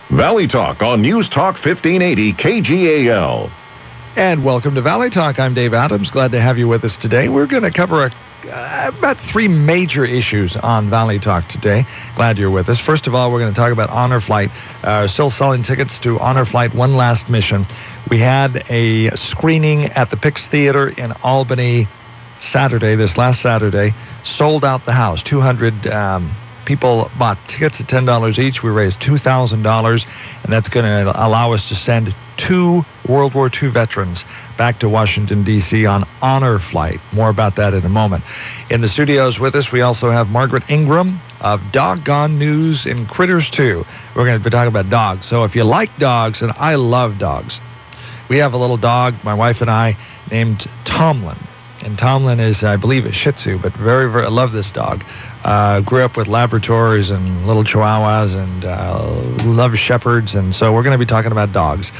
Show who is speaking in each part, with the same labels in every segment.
Speaker 1: Valley Talk on News Talk 1580 KGAL.
Speaker 2: And welcome to Valley Talk. I'm Dave Adams. Glad to have you with us today. We're going to cover about three major issues on Valley Talk today. Glad you're with us. First of all, we're going to talk about Honor Flight. Still selling tickets to Honor Flight One Last Mission. We had a screening at the Pix Theater in Albany this last Saturday. Sold out the house. 200 people bought tickets at $10 each. We raised $2,000, and that's going to allow us to send 2 World War II veterans back to Washington, D.C. on Honor Flight. More about that in a moment. In the studios with us, we also have Margaret Ingram of Doggone News and Critters 2. We're going to be talking about dogs. So if you like dogs, and I love dogs, we have a little dog, my wife and I, named Tomlin. And Tomlin is, I believe, a Shih Tzu, but very, very, I love this dog. Grew up with Labradors and little Chihuahuas and love Shepherds. And so we're going to be talking about dogs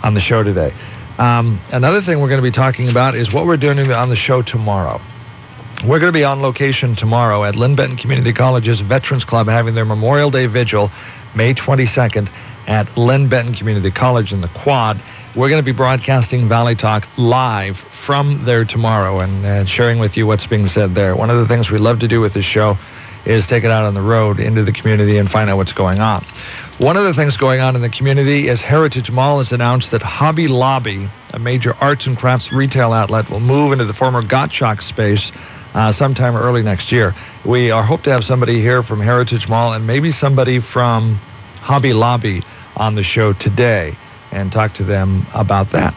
Speaker 2: on the show today. Another thing we're going to be talking about is what we're doing on the show tomorrow. We're going to be on location tomorrow at Lynn Benton Community College's Veterans Club having their Memorial Day Vigil, May 22nd at Lynn Benton Community College in the Quad. We're going to be broadcasting Valley Talk live from there tomorrow and sharing with you what's being said there. One of the things we love to do with this show is take it out on the road into the community and find out what's going on. One of the things going on in the community is Heritage Mall has announced that Hobby Lobby, a major arts and crafts retail outlet, will move into the former Gottschalk space sometime early next year. We hope to have somebody here from Heritage Mall and maybe somebody from Hobby Lobby on the show today and talk to them about that.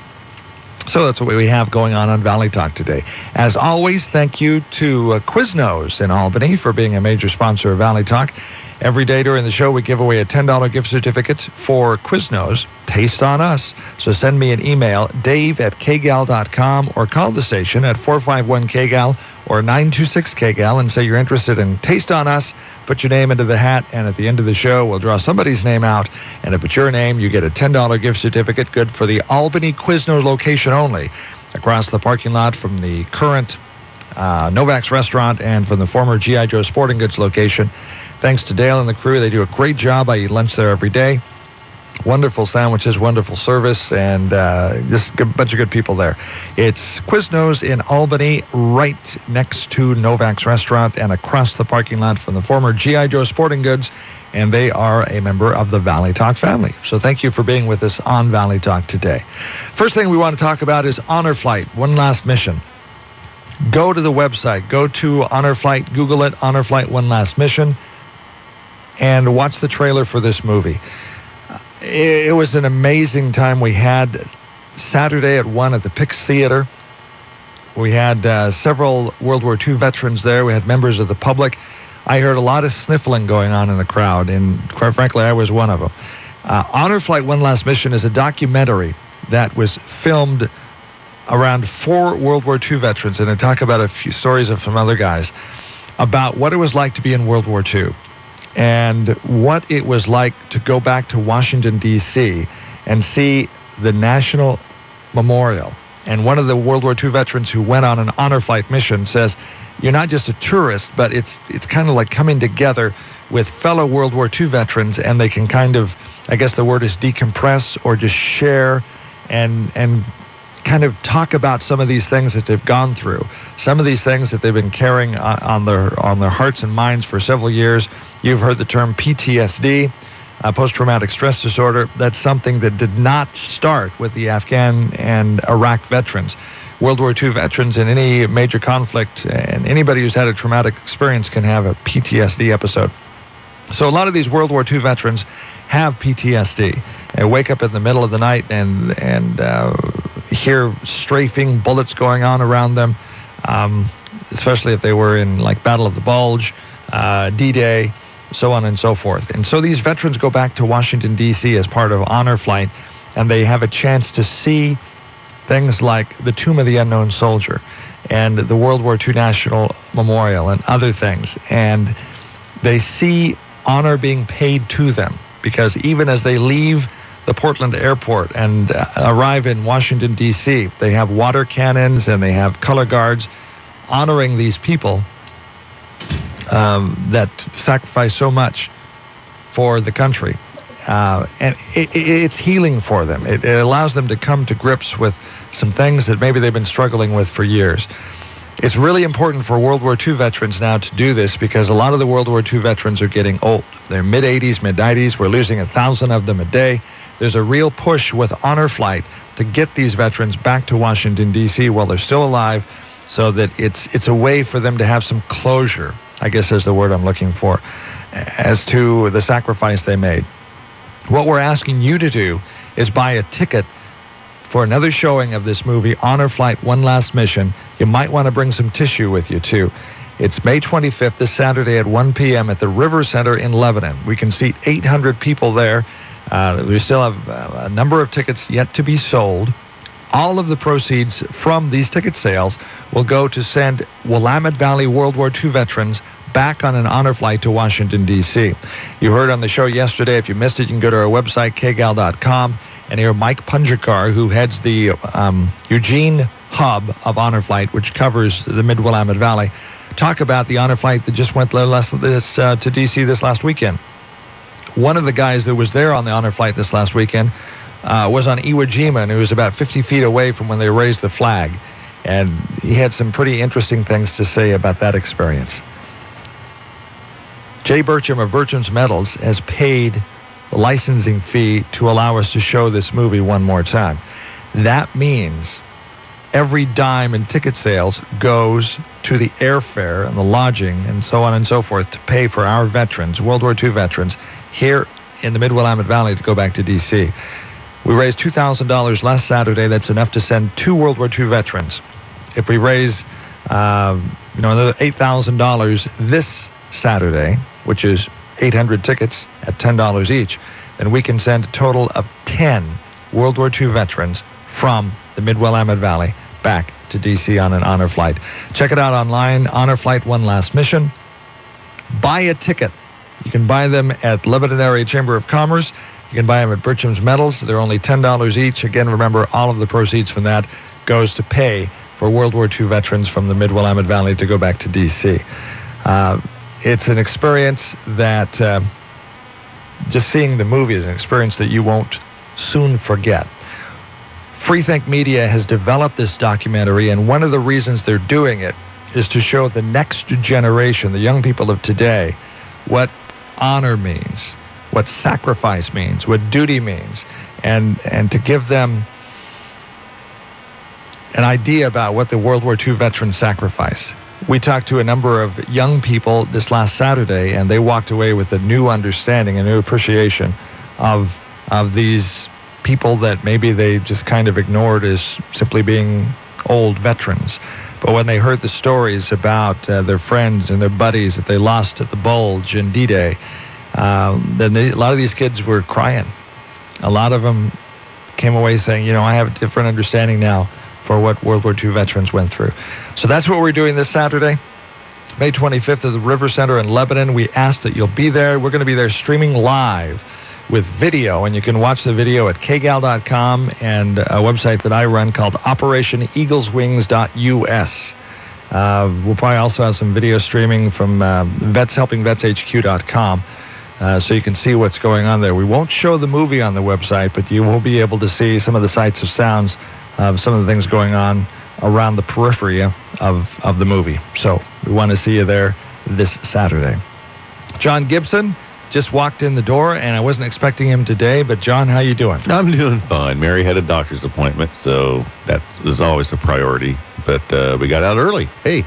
Speaker 2: So that's what we have going on Valley Talk today. As always, thank you to Quiznos in Albany for being a major sponsor of Valley Talk. Every day during the show, we give away a $10 gift certificate for Quiznos. Taste on us. So send me an email, dave@kgal.com, or call the station at 451-KGAL or 926-KGAL and say you're interested in Taste on Us. Put your name into the hat, and at the end of the show, we'll draw somebody's name out. And if it's your name, you get a $10 gift certificate, good for the Albany Quiznos location only, across the parking lot from the current Novak's restaurant and from the former G.I. Joe Sporting Goods location. Thanks to Dale and the crew. They do a great job. I eat lunch there every day. Wonderful sandwiches, wonderful service, and just a bunch of good people there. It's Quiznos in Albany, right next to Novak's restaurant and across the parking lot from the former G.I. Joe Sporting Goods, and they are a member of the Valley Talk family. So thank you for being with us on Valley Talk today. First thing we want to talk about is Honor Flight, One Last Mission. Go to the website. Go to Honor Flight. Google it, Honor Flight, One Last Mission, and watch the trailer for this movie. It was an amazing time we had Saturday at 1 at the Pix Theater. We had several World War II veterans there. We had members of the public. I heard a lot of sniffling going on in the crowd, and quite frankly, I was one of them. Honor Flight One Last Mission is a documentary that was filmed around 4 World War II veterans, and I talk about a few stories of some other guys about what it was like to be in World War II. And what it was like to go back to Washington, D.C. and see the National Memorial. And one of the World War II veterans who went on an Honor Flight mission says, you're not just a tourist, but it's kind of like coming together with fellow World War II veterans, and they can kind of, I guess the word is decompress or just share and kind of talk about some of these things that they've gone through, some of these things that they've been carrying on their hearts and minds for several years. You've heard the term PTSD, post-traumatic stress disorder. That's something that did not start with the Afghan and Iraq veterans. World War II veterans in any major conflict, and anybody who's had a traumatic experience can have a PTSD episode. So a lot of these World War II veterans have PTSD. They wake up in the middle of the night and hear strafing, bullets going on around them, especially if they were in like Battle of the Bulge, D-Day, so on and so forth. And so these veterans go back to Washington, D.C. as part of Honor Flight, and they have a chance to see things like the Tomb of the Unknown Soldier and the World War II National Memorial and other things. And they see honor being paid to them, because even as they leave the Portland airport and arrive in Washington, D.C., they have water cannons and they have color guards honoring these people that sacrifice so much for the country. And it's healing for them. It allows them to come to grips with some things that maybe they've been struggling with for years. It's really important for World War II veterans now to do this because a lot of the World War II veterans are getting old. They're mid-80s, mid-90s. We're losing 1,000 of them a day. There's a real push with Honor Flight to get these veterans back to Washington, D.C. while they're still alive so that it's a way for them to have some closure, I guess is the word I'm looking for, as to the sacrifice they made. What we're asking you to do is buy a ticket for another showing of this movie, Honor Flight, One Last Mission. You might want to bring some tissue with you, too. It's May 25th, this Saturday at 1 p.m. at the River Center in Lebanon. We can seat 800 people there. We still have a number of tickets yet to be sold. All of the proceeds from these ticket sales will go to send Willamette Valley World War II veterans back on an honor flight to Washington, D.C. You heard on the show yesterday. If you missed it, you can go to our website, KGAL.com, and hear Mike Punjakar, who heads the Eugene hub of Honor Flight, which covers the mid-Willamette Valley, talk about the Honor Flight that just went to D.C. this last weekend. One of the guys that was there on the Honor Flight this last weekend was on Iwo Jima, and he was about 50 feet away from when they raised the flag. And he had some pretty interesting things to say about that experience. Jay Burcham of Burcham's Metals has paid the licensing fee to allow us to show this movie one more time. That means every dime in ticket sales goes to the airfare and the lodging and so on and so forth to pay for our veterans, World War II veterans, here in the mid-Willamette Valley to go back to D.C. We raised $2,000 last Saturday. That's enough to send 2 World War II veterans. If we raise another $8,000 this Saturday, which is 800 tickets at $10 each, then we can send a total of 10 World War II veterans from the mid-Willamette Valley back to D.C. on an honor flight. Check it out online, Honor Flight One Last Mission. Buy a ticket. You can buy them at Lebanon Area Chamber of Commerce. You can buy them at Burcham's Metals. They're only $10 each. Again, remember, all of the proceeds from that goes to pay for World War II veterans from the mid-Willamette Valley to go back to D.C. It's an experience that, just seeing the movie is an experience that you won't soon forget. Freethink Media has developed this documentary, and one of the reasons they're doing it is to show the next generation, the young people of today, what honor means, what sacrifice means, what duty means, and to give them an idea about what the World War II veterans sacrifice. We talked to a number of young people this last Saturday, and they walked away with a new understanding, a new appreciation of these people that maybe they just kind of ignored as simply being old veterans. But when they heard the stories about their friends and their buddies that they lost at the Bulge and D-Day, then a lot of these kids were crying. A lot of them came away saying, I have a different understanding now for what World War II veterans went through. So that's what we're doing this Saturday, May 25th at the River Center in Lebanon. We ask that you'll be there. We're going to be there streaming live with video, and you can watch the video at KGAL.com and a website that I run called OperationEaglesWings.us. We'll probably also have some video streaming from HelpingVetsHQ.com, so you can see what's going on there. We won't show the movie on the website, but you will be able to see some of the sights and sounds of some of the things going on around the periphery of the movie. So we want to see you there this Saturday. John Gibson just walked in the door, and I wasn't expecting him today, but John, how you doing?
Speaker 3: I'm doing fine. Mary had a doctor's appointment, so that was always a priority, but we got out early. Hey,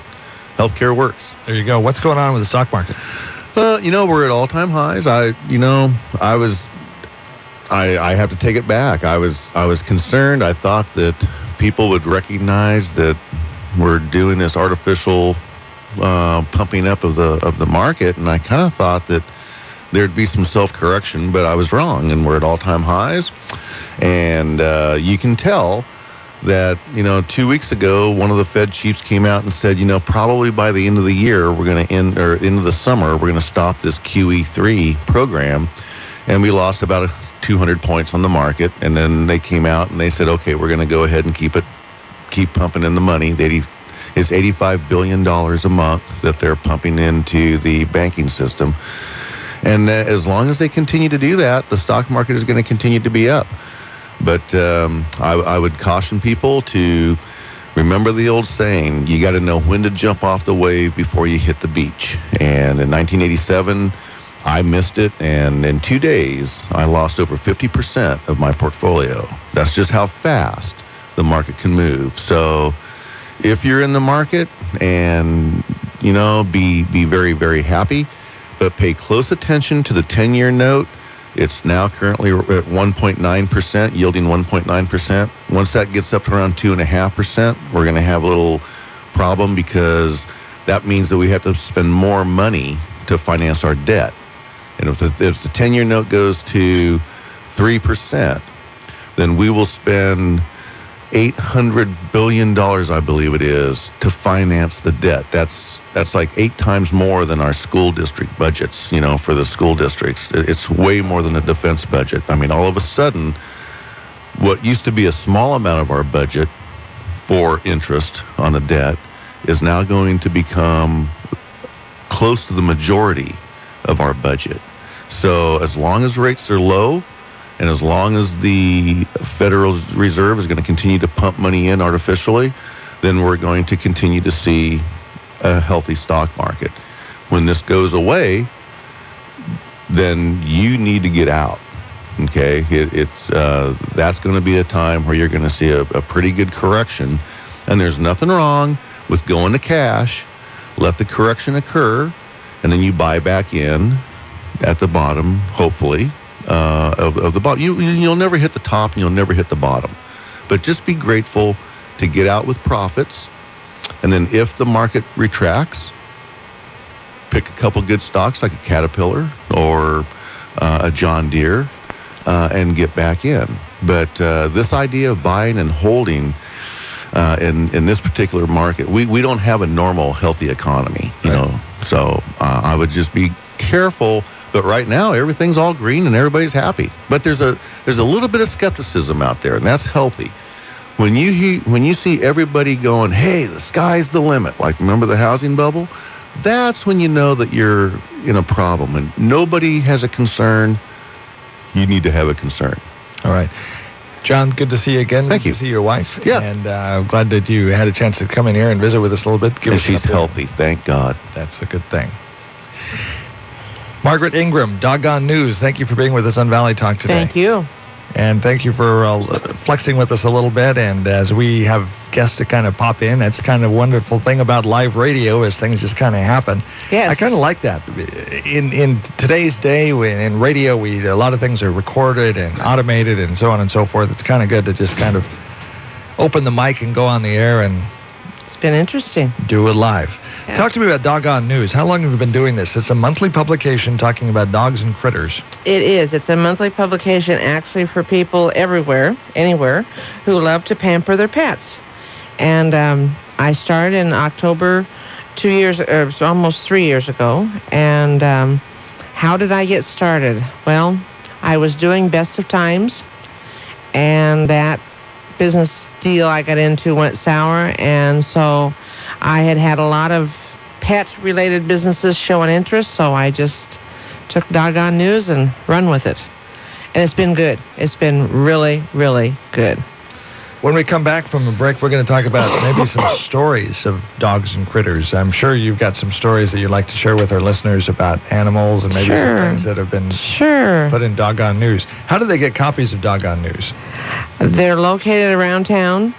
Speaker 3: healthcare works.
Speaker 2: There you go. What's going on with the stock market?
Speaker 3: We're at all-time highs. I have to take it back. I was concerned. I thought that people would recognize that we're doing this artificial pumping up of the market, and I kind of thought that there'd be some self-correction, but I was wrong, and we're at all-time highs. And you can tell that, 2 weeks ago, one of the Fed chiefs came out and said, probably by the end of the year, we're going to end of the summer, we're going to stop this QE3 program. And we lost about 200 points on the market. And then they came out and they said, okay, we're going to go ahead and keep pumping in the money. It's $85 billion a month that they're pumping into the banking system. And as long as they continue to do that, the stock market is going to continue to be up. But I would caution people to remember the old saying, you got to know when to jump off the wave before you hit the beach. And in 1987, I missed it, and in 2 days, I lost over 50% of my portfolio. That's just how fast the market can move. So if you're in the market and, be very, very happy, but pay close attention to the 10-year note. It's now currently at 1.9%, yielding 1.9%. Once that gets up to around 2.5%, we're going to have a little problem because that means that we have to spend more money to finance our debt. And if the 10-year note goes to 3%, then we will spend $800 billion, I believe it is, to finance the debt. That's like 8 times more than our school district budgets, for the school districts. It's way more than a defense budget. I mean, all of a sudden, what used to be a small amount of our budget for interest on the debt is now going to become close to the majority of our budget. So as long as rates are low, and as long as the Federal Reserve is going to continue to pump money in artificially, then we're going to continue to see a healthy stock market. When this goes away, then you need to get out. Okay, that's going to be a time where you're going to see a pretty good correction, and there's nothing wrong with going to cash, let the correction occur, and then you buy back in at the bottom, hopefully, of the bottom. You'll never hit the top and you'll never hit the bottom. But just be grateful to get out with profits. And then if the market retracts, pick a couple good stocks like a Caterpillar or a John Deere and get back in. But this idea of buying and holding in this particular market, we don't have a normal healthy economy, you know. So I would just be careful. But right now, everything's all green and everybody's happy. But there's a little bit of skepticism out there, and that's healthy. When you see everybody going, hey, the sky's the limit, like remember the housing bubble? That's when you know that you're in a problem. When nobody has a concern, you need to have a concern.
Speaker 2: All right. John, good to see you again.
Speaker 3: Thank you.
Speaker 2: Good to see your wife.
Speaker 3: Yeah.
Speaker 2: And I'm glad that you had a chance to come in here and visit with us a little bit.
Speaker 3: And she's healthy, thank God.
Speaker 2: That's a good thing. Margaret Ingram, Doggone News, thank you for being with us on Valley Talk today.
Speaker 4: Thank you.
Speaker 2: And thank you for flexing with us a little bit. And as we have guests to kind of pop in, that's kind of a wonderful thing about live radio is things just kind of happen.
Speaker 4: Yes.
Speaker 2: I kind of like that. In today's day, in radio, a lot of things are recorded and automated and so on and so forth. It's kind of good to just kind of open the mic and go on the air and
Speaker 4: It's been interesting.
Speaker 2: do it live.
Speaker 4: Yes.
Speaker 2: Talk to me about Doggone News. How long have you been doing this? It's a monthly publication talking about dogs and critters.
Speaker 4: It is. It's a monthly publication actually for people everywhere, anywhere, who love to pamper their pets. And I started in October almost 3 years ago. And how did I get started? Well, I was doing Best of Times, and that business deal I got into went sour, and so I had a lot of pet-related businesses showing interest, so I just took Doggone News and run with it. And it's been good. It's been really, really good.
Speaker 2: When we come back from the break, we're going to talk about maybe some stories of dogs and critters. I'm sure you've got some stories that you'd like to share with our listeners about animals and maybe some things that have been put in Doggone News. How do they get copies of Doggone News?
Speaker 4: They're located around town.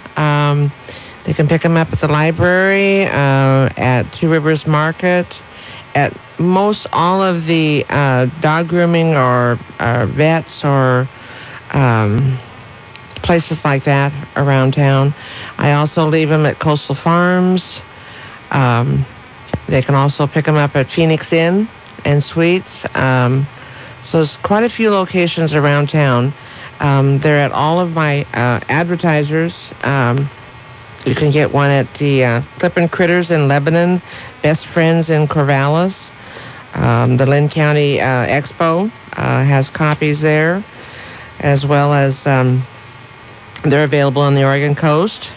Speaker 4: They can pick them up at the library, at Two Rivers Market, at most all of the dog grooming or vets or places like that around town. I also leave them at Coastal Farms. They can also pick them up at Phoenix Inn and Suites. So there's quite a few locations around town. They're at all of my advertisers. You can get one at the Clippin' Critters in Lebanon, Best Friends in Corvallis. The Lynn County Expo has copies there, as well as they're available on the Oregon coast.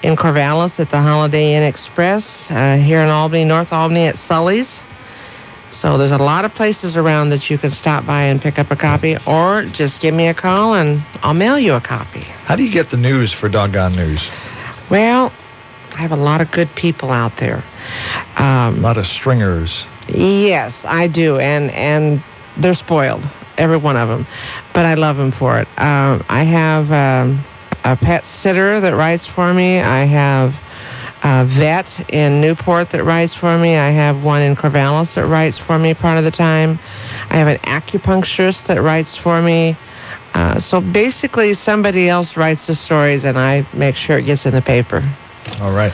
Speaker 4: In Corvallis at the Holiday Inn Express. Here in Albany, North Albany at Sully's. So there's a lot of places around that you can stop by and pick up a copy, or just give me a call and I'll mail you a copy.
Speaker 2: How do you get the news for Doggone News?
Speaker 4: Well, I have a lot of good people out there.
Speaker 2: A lot of stringers.
Speaker 4: Yes, I do, and they're spoiled, every one of them, but I love them for it. I have a pet sitter that writes for me. I have a vet in Newport that writes for me. I have one in Corvallis that writes for me part of the time. I have an acupuncturist that writes for me. So basically, somebody else writes the stories, and I make sure it gets in the paper.
Speaker 2: All right.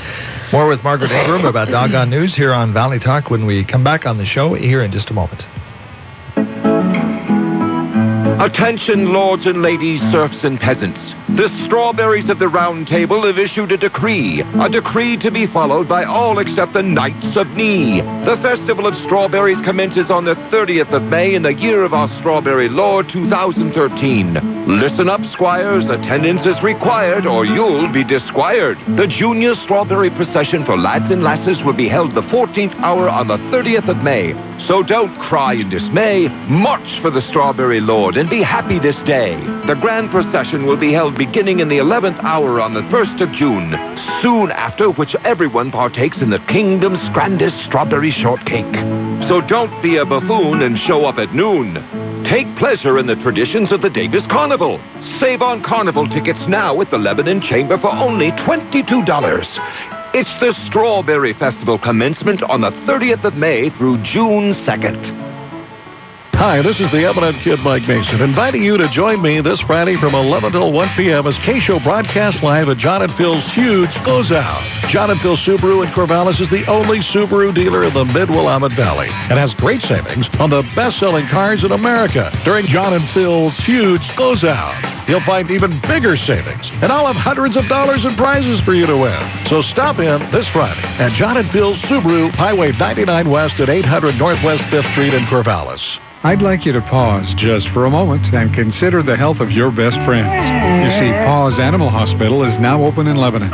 Speaker 2: More with Margaret Ingram about Doggone News here on Valley Talk when we come back on the show here in just a moment.
Speaker 5: Attention, lords and ladies, serfs and peasants. The Strawberries of the Round Table have issued a decree to be followed by all except the Knights of Knee. The Festival of Strawberries commences on the 30th of May in the year of our Strawberry Lord 2013. Listen up, squires, attendance is required or you'll be disquired. The Junior Strawberry Procession for lads and lasses will be held the 14th hour on the 30th of May. So don't cry in dismay, march for the Strawberry Lord and be happy this day. The grand procession will be held beginning in the 11th hour on the 1st of June, soon after which everyone partakes in the kingdom's grandest strawberry shortcake. So don't be a buffoon and show up at noon. Take pleasure in the traditions of the Davis Carnival. Save on carnival tickets now at the Lebanon Chamber for only $22. It's the Strawberry Festival commencement on the 30th of May through June 2nd.
Speaker 6: Hi, this is the eminent Kid Mike Mason, inviting you to join me this Friday from 11 till 1 p.m. as K-Show broadcasts live at John & Phil's Huge Goes Out. John & Phil Subaru in Corvallis is the only Subaru dealer in the Mid-Willamette Valley and has great savings on the best-selling cars in America during John & Phil's Huge Goes Out. You'll find even bigger savings, and I'll have hundreds of dollars in prizes for you to win. So stop in this Friday at John & Phil's Subaru, Highway 99 West at 800 Northwest 5th Street in Corvallis.
Speaker 7: I'd like you to pause just for a moment and consider the health of your best friends. You see, Paws Animal Hospital is now open in Lebanon.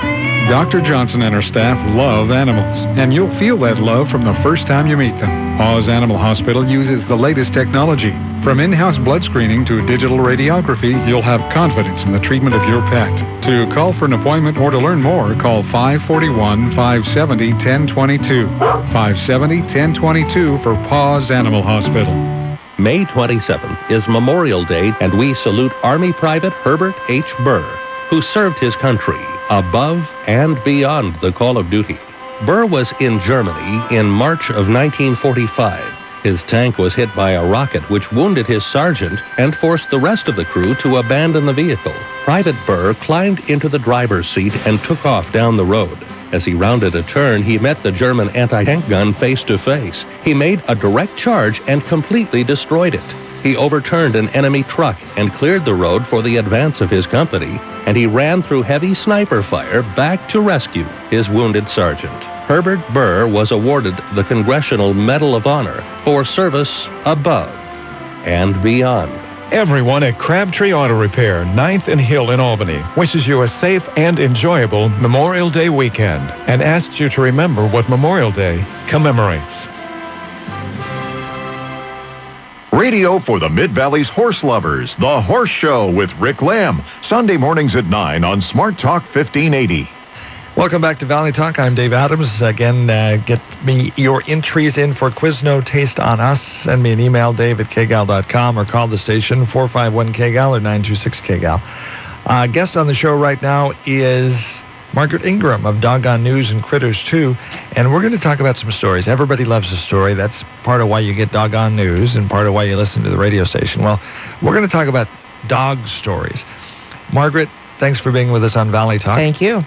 Speaker 7: Dr. Johnson and her staff love animals, and you'll feel that love from the first time you meet them. Paws Animal Hospital uses the latest technology. From in-house blood screening to digital radiography, you'll have confidence in the treatment of your pet. To call for an appointment or to learn more, call 541-570-1022. 570-1022 for Paws Animal Hospital.
Speaker 8: May 27th is Memorial Day, and we salute Army Private Herbert H. Burr, who served his country above and beyond the call of duty. Burr was in Germany in March of 1945. His tank was hit by a rocket which wounded his sergeant and forced the rest of the crew to abandon the vehicle. Private Burr climbed into the driver's seat and took off down the road. As he rounded a turn, he met the German anti-tank gun face to face. He made a direct charge and completely destroyed it. He overturned an enemy truck and cleared the road for the advance of his company, and he ran through heavy sniper fire back to rescue his wounded sergeant. Herbert Burr was awarded the Congressional Medal of Honor for service above and beyond.
Speaker 9: Everyone at Crabtree Auto Repair, 9th and Hill in Albany, wishes you a safe and enjoyable Memorial Day weekend and asks you to remember what Memorial Day commemorates.
Speaker 1: Radio for the Mid-Valley's horse lovers, The Horse Show with Rick Lamb, Sunday mornings at 9 on Smart Talk 1580.
Speaker 2: Welcome back to Valley Talk. I'm Dave Adams. Again, get me your entries in for Quizno Taste on Us. Send me an email, dave@kgal.com, or call the station, 451-KGAL or 926-KGAL. Guest on the show right now is Margaret Ingram of Doggone News and Critters 2, and we're going to talk about some stories. Everybody loves a story. That's part of why you get Doggone News and part of why you listen to the radio station. Well, we're going to talk about dog stories. Margaret, thanks for being with us on Valley Talk.
Speaker 4: Thank you.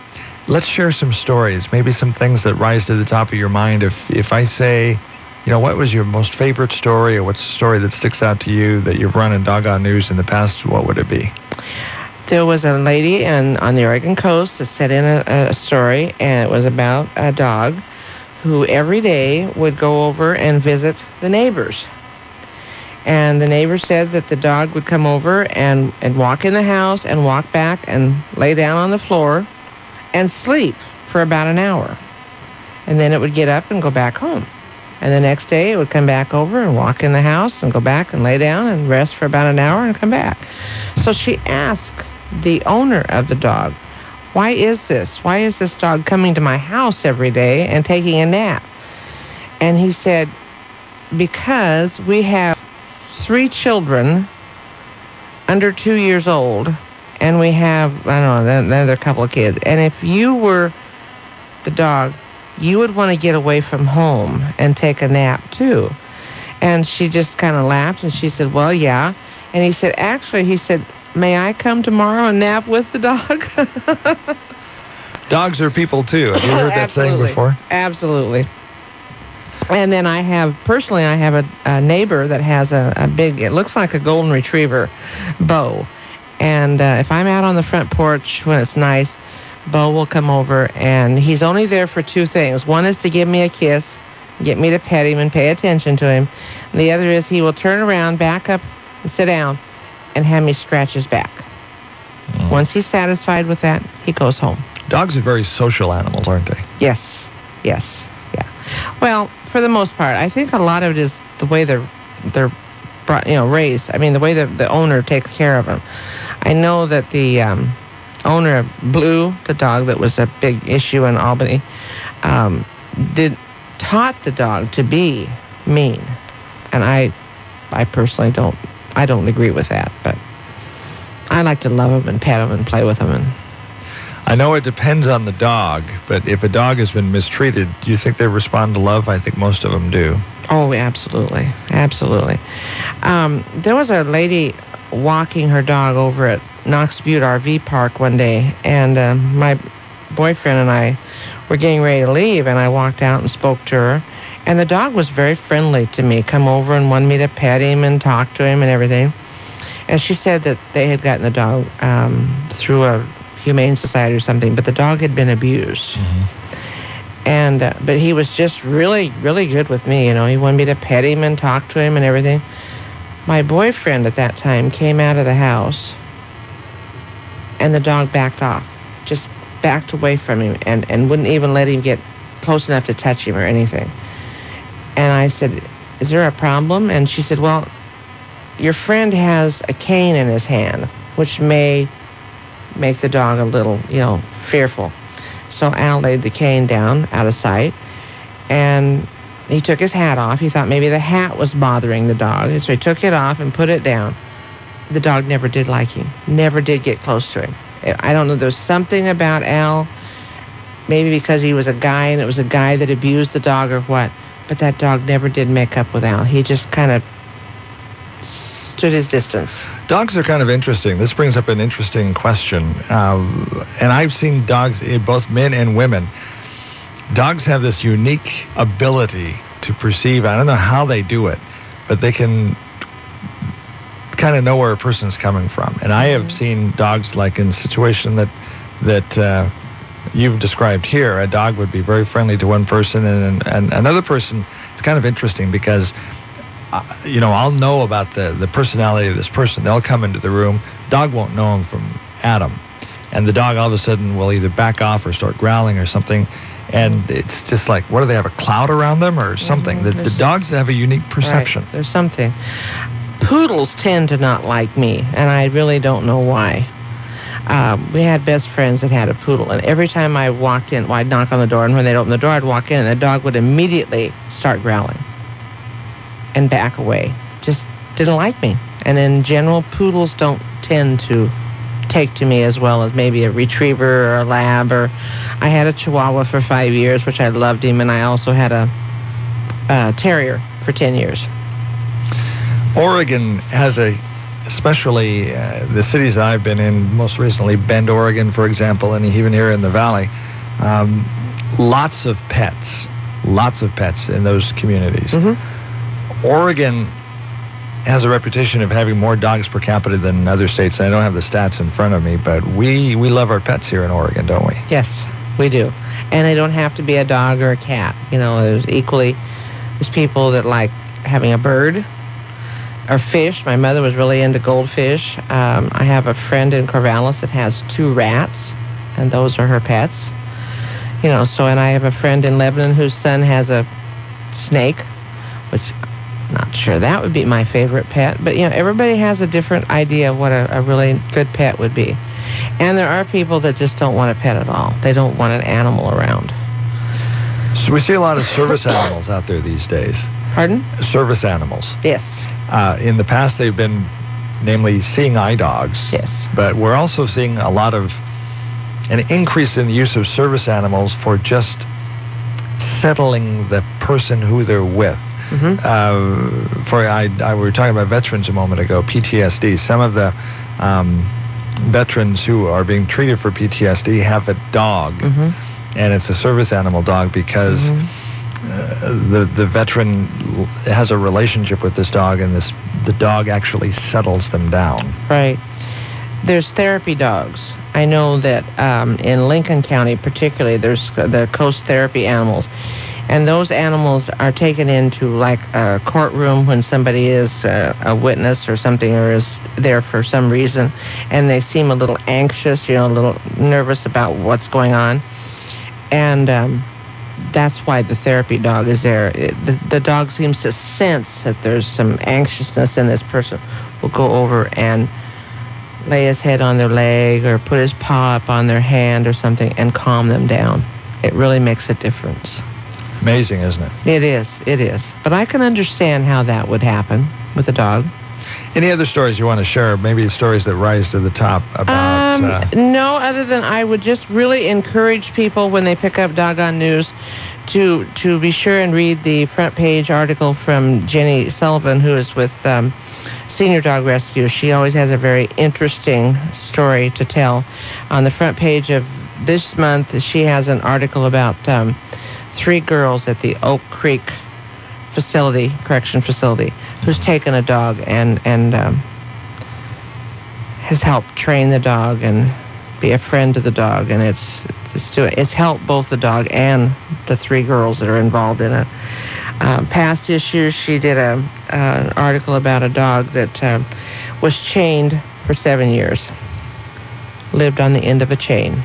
Speaker 2: Let's share some stories, maybe some things that rise to the top of your mind. If I say, what was your most favorite story, or what's a story that sticks out to you that you've run in Doggone News in the past, what would it be?
Speaker 4: There was a lady on the Oregon coast that sent in a story, and it was about a dog who every day would go over and visit the neighbors. And the neighbor said that the dog would come over and walk in the house and walk back and lay down on the floor and sleep for about an hour. And then it would get up and go back home. And the next day it would come back over and walk in the house and go back and lay down and rest for about an hour and come back. So she asked the owner of the dog, why is this? Why is this dog coming to my house every day and taking a nap? And he said, because we have 3 children under 2 years old, and we have, I don't know, another couple of kids. And if you were the dog, you would want to get away from home and take a nap too. And she just kind of laughed, and she said, well, yeah. And he said, actually, he said, may I come tomorrow and nap with the dog?
Speaker 2: Dogs are people too. Have you heard that saying before?
Speaker 4: Absolutely. And then I have a neighbor that has a big, it looks like a golden retriever, Bo. And if I'm out on the front porch when it's nice, Bo will come over, and he's only there for 2 things. One is to give me a kiss, get me to pet him and pay attention to him. And the other is he will turn around, back up, and sit down, and have me scratch his back. Once he's satisfied with that, he goes home.
Speaker 2: Dogs are very social animals, aren't they?
Speaker 4: Yes, yeah. Well, for the most part, I think a lot of it is the way they're brought, raised. I mean, the way the owner takes care of them. I know that the owner of Blue, the dog that was a big issue in Albany, taught the dog to be mean, and I personally don't agree with that, but I like to love them and pet them and play with them. And
Speaker 2: I know it depends on the dog, but if a dog has been mistreated, do you think they respond to love? I think most of them do.
Speaker 4: Oh, absolutely. There was a lady walking her dog over at Knox Butte RV Park one day, and my boyfriend and I were getting ready to leave, and I walked out and spoke to her, and the dog was very friendly to me, come over and wanted me to pet him and talk to him and everything. And she said that they had gotten the dog through a Humane Society or something, but the dog had been abused. Mm-hmm. And but he was just really, really good with me. He wanted me to pet him and talk to him and everything. My boyfriend at that time came out of the house, and the dog backed off, just backed away from him, and wouldn't even let him get close enough to touch him or anything. And I said, is there a problem? And she said, well, your friend has a cane in his hand, which may make the dog a little, fearful. So Al laid the cane down out of sight, and he took his hat off. He thought maybe the hat was bothering the dog, so he took it off and put it down. The dog never did like him, never did get close to him. I don't know, there's something about Al, maybe because he was a guy and it was a guy that abused the dog or what, but that dog never did make up with Al. He just kind of stood his distance.
Speaker 2: Dogs are kind of interesting. This brings up an interesting question. And I've seen dogs, both men and women. Dogs have this unique ability to perceive. I don't know how they do it, but they can kind of know where a person's coming from. And I have seen dogs, like in a situation that you've described here. A dog would be very friendly to one person, and another person. It's kind of interesting because I'll know about the personality of this person. They'll come into the room. Dog won't know him from Adam. And the dog all of a sudden will either back off or start growling or something. And it's just like, what do they have, a cloud around them or something?
Speaker 4: Mm-hmm.
Speaker 2: The dogs have a unique perception.
Speaker 4: Right. There's something. Poodles tend to not like me, and I really don't know why. We had best friends that had a poodle, and every time I walked in, I'd knock on the door, and when they'd open the door, I'd walk in, and the dog would immediately start growling and back away. Just didn't like me. And in general, poodles don't tend to take to me as well as maybe a retriever or a lab. Or I had a Chihuahua for 5 years, which I loved him, and I also had a terrier for 10 years.
Speaker 2: Oregon has especially the cities that I've been in, most recently Bend, Oregon, for example, and even here in the Valley, lots of pets in those communities. Mm-hmm. Oregon has a reputation of having more dogs per capita than other states. I don't have the stats in front of me, but we love our pets here in Oregon, don't we?
Speaker 4: Yes, we do. And they don't have to be a dog or a cat. There's people that like having a bird or fish. My mother was really into goldfish. I have a friend in Corvallis that has 2 rats, and those are her pets. And I have a friend in Lebanon whose son has a snake, which I'm not sure that would be my favorite pet. But, everybody has a different idea of what a really good pet would be. And there are people that just don't want a pet at all. They don't want an animal around.
Speaker 2: So we see a lot of service animals out there these days.
Speaker 4: Pardon?
Speaker 2: Service animals.
Speaker 4: Yes.
Speaker 2: In the past, they've been namely seeing eye dogs.
Speaker 4: Yes.
Speaker 2: But we're also seeing a lot of an increase in the use of service animals for just settling the person who they're with.
Speaker 4: Mm-hmm.
Speaker 2: We were talking about veterans a moment ago, PTSD. Some of the veterans who are being treated for PTSD have a dog, and it's a service animal dog because the veteran has a relationship with this dog, and the dog actually settles them down.
Speaker 4: Right. There's therapy dogs. I know that in Lincoln County particularly, there's the coast therapy animals. And those animals are taken into like a courtroom when somebody is a witness or something, or is there for some reason, and they seem a little anxious, a little nervous about what's going on. And that's why the therapy dog is there. The dog seems to sense that there's some anxiousness in this person. Will go over and lay his head on their leg or put his paw up on their hand or something and calm them down. It really makes a difference.
Speaker 2: Amazing, isn't it?
Speaker 4: It is. But I can understand how that would happen with a dog.
Speaker 2: Any other stories you want to share? Maybe stories that rise to the top about...
Speaker 4: No, other than I would just really encourage people when they pick up Doggone News to be sure and read the front page article from Jenny Sullivan, who is with Senior Dog Rescue. She always has a very interesting story to tell. On the front page of this month, she has an article about 3 girls at the Oak Creek correction facility, who's taken a dog and has helped train the dog and be a friend to the dog, and it's helped both the dog and the 3 girls that are involved in it. Past issues, she did an article about a dog that was chained for 7 years, lived on the end of a chain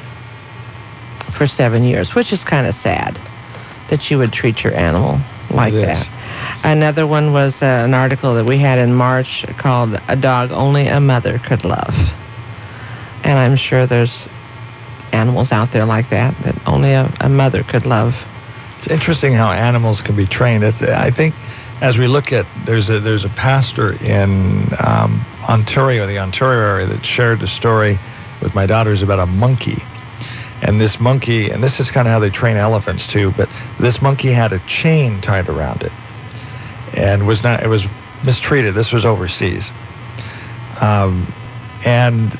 Speaker 4: for 7 years, which is kind of sad that you would treat your animal like that. Another one was an article that we had in March called "A Dog Only a Mother Could Love." And I'm sure there's animals out there like that only a mother could love.
Speaker 2: It's interesting how animals can be trained. I think as we look at, there's a pastor in Ontario, the Ontario area, that shared a story with my daughters about a monkey. And this monkey, and this is kind of how they train elephants too, but this monkey had a chain tied around it and it was mistreated. This was overseas. And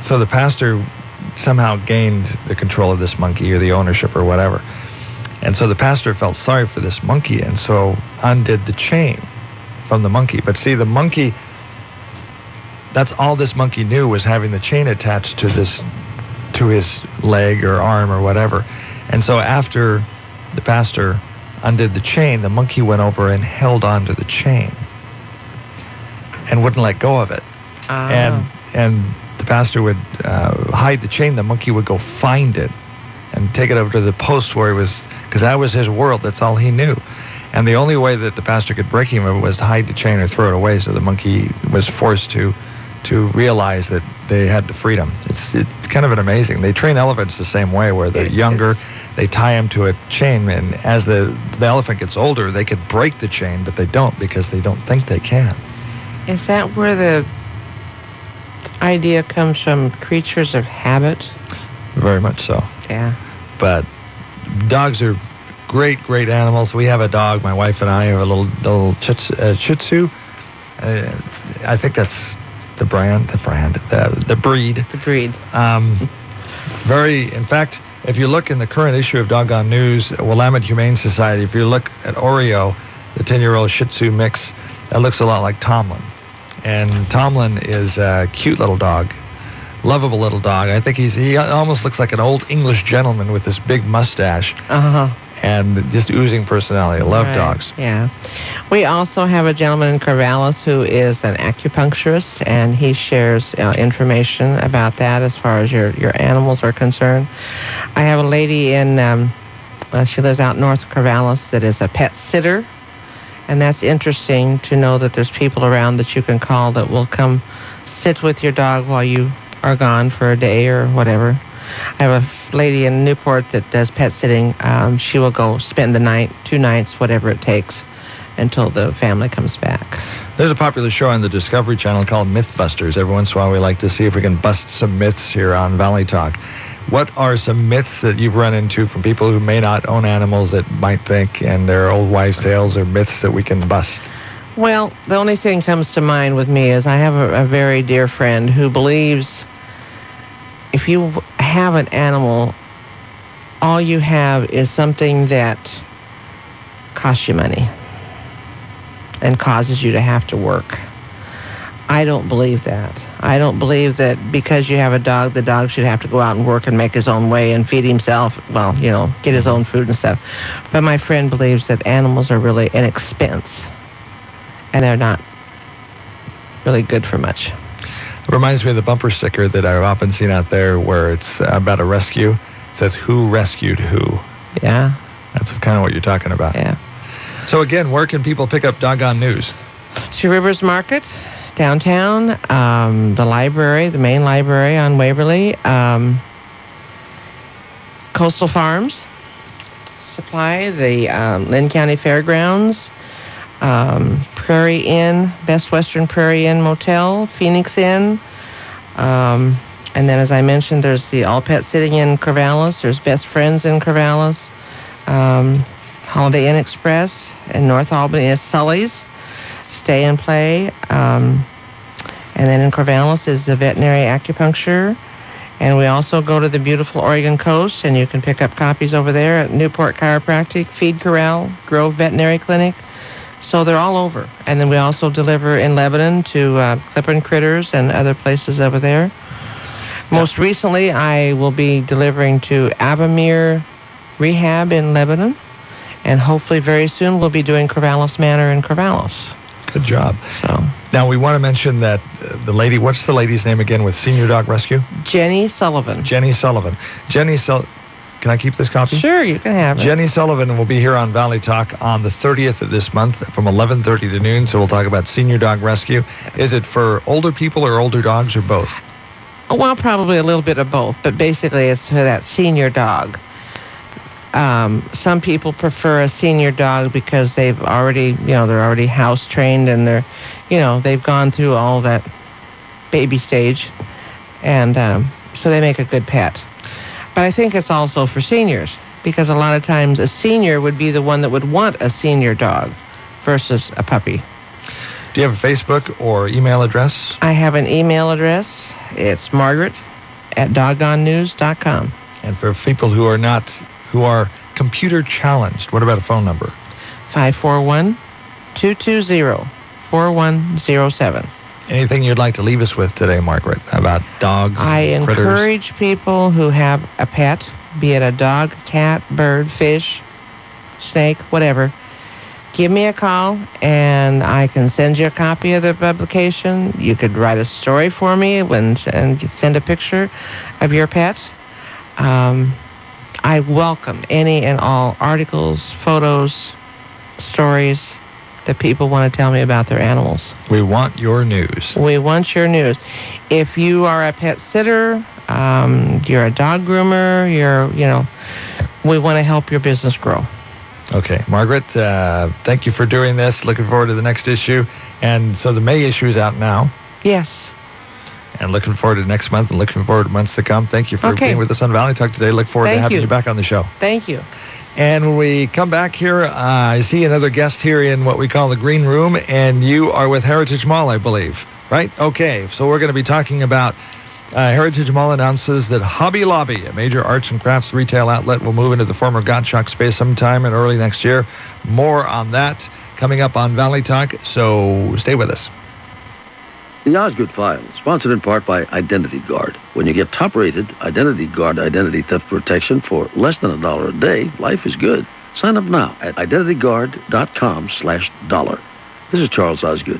Speaker 2: so the pastor somehow gained the control of this monkey or the ownership or whatever. And so the pastor felt sorry for this monkey and so undid the chain from the monkey. But see, the monkey, that's all this monkey knew, was having the chain attached to his leg or arm or whatever. And so after the pastor undid the chain, the monkey went over and held onto the chain and wouldn't let go of it. And the pastor would hide the chain. The monkey would go find it and take it over to the post where he was, because that was his world. That's all he knew. And the only way that the pastor could break him of it was to hide the chain or throw it away. So the monkey was forced to realize that they had the freedom. It's kind of an amazing. They train elephants the same way, where they're younger, they tie them to a chain, and as the elephant gets older, they could break the chain, but they don't because they don't think they can.
Speaker 4: Is that where the idea comes from, creatures of habit?
Speaker 2: Very much so.
Speaker 4: Yeah.
Speaker 2: But dogs are great animals. We have a dog, my wife and I have a little Shih Tzu. I think that's the breed.
Speaker 4: The breed.
Speaker 2: In fact, if you look in the current issue of Doggone News, Willamette Humane Society, if you look at Oreo, the 10-year-old Shih Tzu mix, that looks a lot like Tomlin. And Tomlin is a cute little dog, lovable little dog. I think he almost looks like an old English gentleman with this big mustache. And just oozing personality. I love dogs.
Speaker 4: Yeah. We also have a gentleman in Corvallis who is an acupuncturist, and he shares information about that as far as your animals are concerned. I have a lady in She lives out north of Corvallis that is a pet sitter. And that's interesting to know that there's people around that you can call that will come sit with your dog while you are gone for a day or whatever. I have a lady in Newport that does pet sitting. She will go spend the night, 2 nights, whatever it takes, until the family comes back.
Speaker 2: There's a popular show on the Discovery Channel called Mythbusters. Every once in a while we like to see if we can bust some myths here on Valley Talk. What are some myths that you've run into from people who may not own animals that might think, and they're old wives' tales or myths that we can bust?
Speaker 4: Well, the only thing comes to mind with me is I have a very dear friend who believes if you have an animal, all you have is something that costs you money and causes you to have to work. I don't believe that. I don't believe that because you have a dog, the dog should have to go out and work and make his own way and feed himself, well, get his own food and stuff. But my friend believes that animals are really an expense, and they're not really good for much.
Speaker 2: It reminds me of the bumper sticker that I've often seen out there where it's about a rescue. It says, "Who rescued who?"
Speaker 4: Yeah.
Speaker 2: That's kind of what you're talking about.
Speaker 4: Yeah.
Speaker 2: So again, where can people pick up Doggone News?
Speaker 4: Two Rivers Market, downtown, the library, the main library on Waverly, Coastal Farms Supply, the Lynn County Fairgrounds, Prairie Inn, Best Western Prairie Inn Motel, Phoenix Inn, and then as I mentioned, there's the All Pet Sitting in Corvallis, there's Best Friends in Corvallis, Holiday Inn Express in North Albany is Sully's, Stay and Play, and then in Corvallis is the Veterinary Acupuncture. And we also go to the beautiful Oregon coast, and you can pick up copies over there at Newport Chiropractic, Feed Corral, Grove Veterinary Clinic. So they're all over. And then we also deliver in Lebanon to Clipper Critters and other places over there. Most recently, I will be delivering to Avamere Rehab in Lebanon. And hopefully very soon we'll be doing Corvallis Manor in Corvallis.
Speaker 2: Good job.
Speaker 4: So
Speaker 2: now we want to mention that the lady, what's the lady's name again with Senior Dog Rescue?
Speaker 4: Jenny Sullivan.
Speaker 2: Jenny Sullivan. Can I keep this copy?
Speaker 4: Sure, you can have it.
Speaker 2: Jenny Sullivan will be here on Valley Talk on the 30th of this month from 11:30 to noon. So we'll talk about Senior Dog Rescue. Is it for older people or older dogs or both?
Speaker 4: Well, probably a little bit of both, but basically it's for that senior dog. Some people prefer a senior dog because they've already, they're already house trained and they're, they've gone through all that baby stage, and so they make a good pet. But I think it's also for seniors because a lot of times a senior would be the one that would want a senior dog versus a puppy.
Speaker 2: Do you have a Facebook or email address?
Speaker 4: I have an email address. It's margaret@doggonenews.com.
Speaker 2: And for people who are computer challenged, what about a phone number?
Speaker 4: 541-220-4107.
Speaker 2: Anything you'd like to leave us with today, Margaret, about dogs,
Speaker 4: I
Speaker 2: critters?
Speaker 4: encourage people who have a pet, be it a dog, cat, bird, fish, snake, whatever, give me a call and I can send you a copy of the publication. You could write a story for me and send a picture of your pet. I welcome any and all articles, photos, stories that people want to tell me about their animals.
Speaker 2: We want your news.
Speaker 4: We want your news. If you are a pet sitter, you're a dog groomer, we want to help your business grow.
Speaker 2: Okay, Margaret, thank you for doing this. Looking forward to the next issue. And so the May issue is out now.
Speaker 4: Yes.
Speaker 2: And looking forward to next month and looking forward to months to come. Thank you for being with us on Valley Talk today. Look forward to having you back on the show.
Speaker 4: Thank you.
Speaker 2: And when we come back here, I see another guest here in what we call the green room, and you are with Heritage Mall, I believe, right? Okay, so we're going to be talking about Heritage Mall announces that Hobby Lobby, a major arts and crafts retail outlet, will move into the former Gottschalk space sometime in early next year. More on that coming up on Valley Talk, so stay with us.
Speaker 10: The Osgood File, sponsored in part by Identity Guard. When you get top-rated Identity Guard identity theft protection for less than $1 a day, life is good. Sign up now at identityguard.com/dollar. This is Charles Osgood.